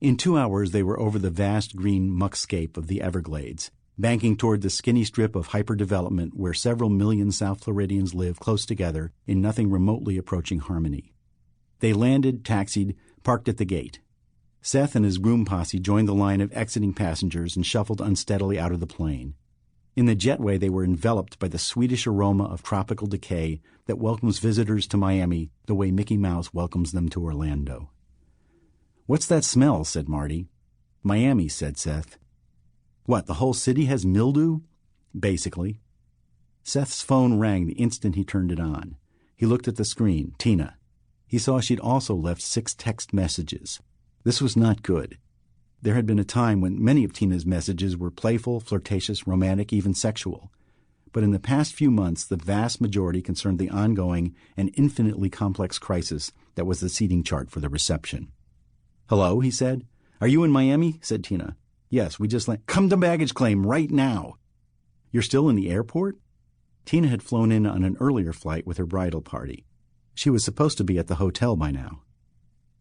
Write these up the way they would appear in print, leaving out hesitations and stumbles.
In 2 hours they were over the vast green muckscape of the Everglades, banking toward the skinny strip of hyperdevelopment where several million South Floridians live close together in nothing remotely approaching harmony. They landed, taxied, parked at the gate. Seth and his Groom Posse joined the line of exiting passengers and shuffled unsteadily out of the plane. In the jetway they were enveloped by the Swedish aroma of tropical decay that welcomes visitors to Miami the way Mickey Mouse welcomes them to Orlando. "What's that smell?" said Marty. "Miami," said Seth. "What, the whole city has mildew?" "Basically." Seth's phone rang the instant he turned it on. He looked at the screen. Tina. He saw she'd also left 6 text messages. This was not good. There had been a time when many of Tina's messages were playful, flirtatious, romantic, even sexual. But in the past few months, the vast majority concerned the ongoing and infinitely complex crisis that was the seating chart for the reception. "Hello," he said. "Are you in Miami?" said Tina. "Yes, we just landed." "Come to baggage claim right now." "You're still in the airport?" Tina had flown in on an earlier flight with her bridal party. She was supposed to be at the hotel by now.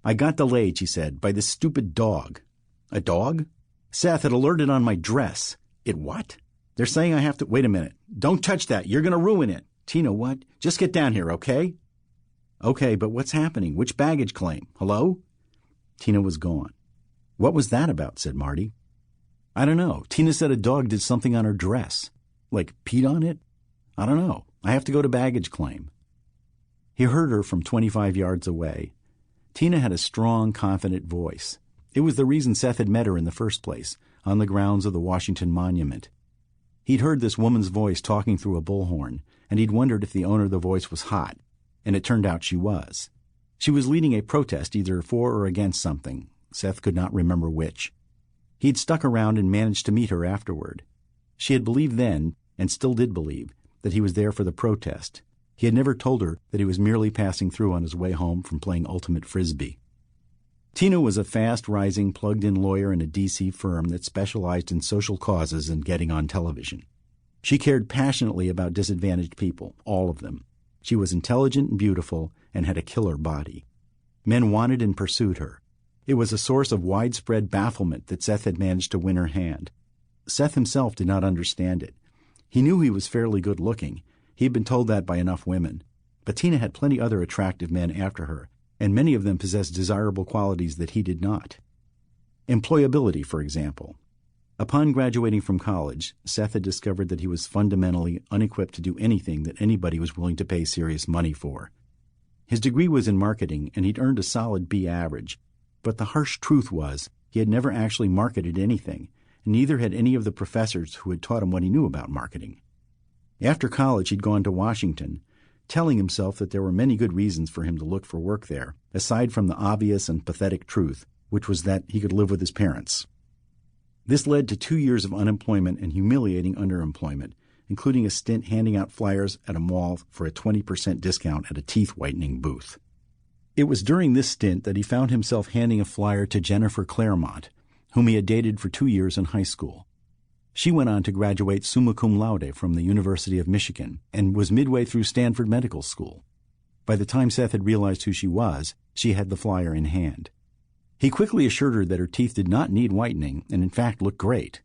"I got delayed," she said, "by this stupid dog." "A dog?" "Seth had alerted on my dress." "It what?" "They're saying I have to—" "Wait a minute. Don't touch that. You're going to ruin it." "Tina, what?" "Just get down here, okay?" "Okay, but what's happening? Which baggage claim? Hello?" Tina was gone. "What was that about?" said Marty. "I don't know. Tina said a dog did something on her dress. Like peed on it? I don't know. I have to go to baggage claim." He heard her from 25 yards away. Tina had a strong, confident voice. It was the reason Seth had met her in the first place, on the grounds of the Washington Monument. He'd heard this woman's voice talking through a bullhorn, and he'd wondered if the owner of the voice was hot, and it turned out she was. She was leading a protest either for or against something. Seth could not remember which. He'd stuck around and managed to meet her afterward. She had believed then, and still did believe, that he was there for the protest. He had never told her that he was merely passing through on his way home from playing ultimate frisbee. Tina was a fast-rising, plugged-in lawyer in a D.C. firm that specialized in social causes and getting on television. She cared passionately about disadvantaged people, all of them. She was intelligent and beautiful and had a killer body. Men wanted and pursued her. It was a source of widespread bafflement that Seth had managed to win her hand. Seth himself did not understand it. He knew he was fairly good-looking. He had been told that by enough women. But Tina had plenty other attractive men after her, and many of them possessed desirable qualities that he did not. Employability, for example. Upon graduating from college, Seth had discovered that he was fundamentally unequipped to do anything that anybody was willing to pay serious money for. His degree was in marketing, and he'd earned a solid B average, but the harsh truth was he had never actually marketed anything, and neither had any of the professors who had taught him what he knew about marketing. After college, he'd gone to Washington, telling himself that there were many good reasons for him to look for work there, aside from the obvious and pathetic truth, which was that he could live with his parents. This led to 2 years of unemployment and humiliating underemployment, including a stint handing out flyers at a mall for a 20% discount at a teeth-whitening booth. It was during this stint that he found himself handing a flyer to Jennifer Claremont, whom he had dated for 2 years in high school. She went on to graduate summa cum laude from the University of Michigan and was midway through Stanford Medical School. By the time Seth had realized who she was, she had the flyer in hand. He quickly assured her that her teeth did not need whitening and in fact looked great.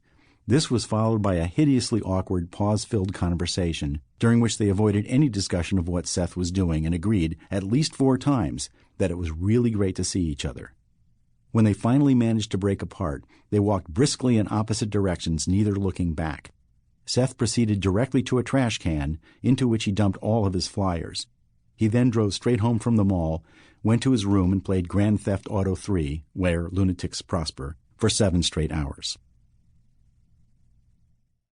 This was followed by a hideously awkward, pause-filled conversation during which they avoided any discussion of what Seth was doing and agreed, at least 4 times, that it was really great to see each other. When they finally managed to break apart, they walked briskly in opposite directions, neither looking back. Seth proceeded directly to a trash can, into which he dumped all of his flyers. He then drove straight home from the mall, went to his room and played Grand Theft Auto 3, where lunatics prosper, for 7 straight hours.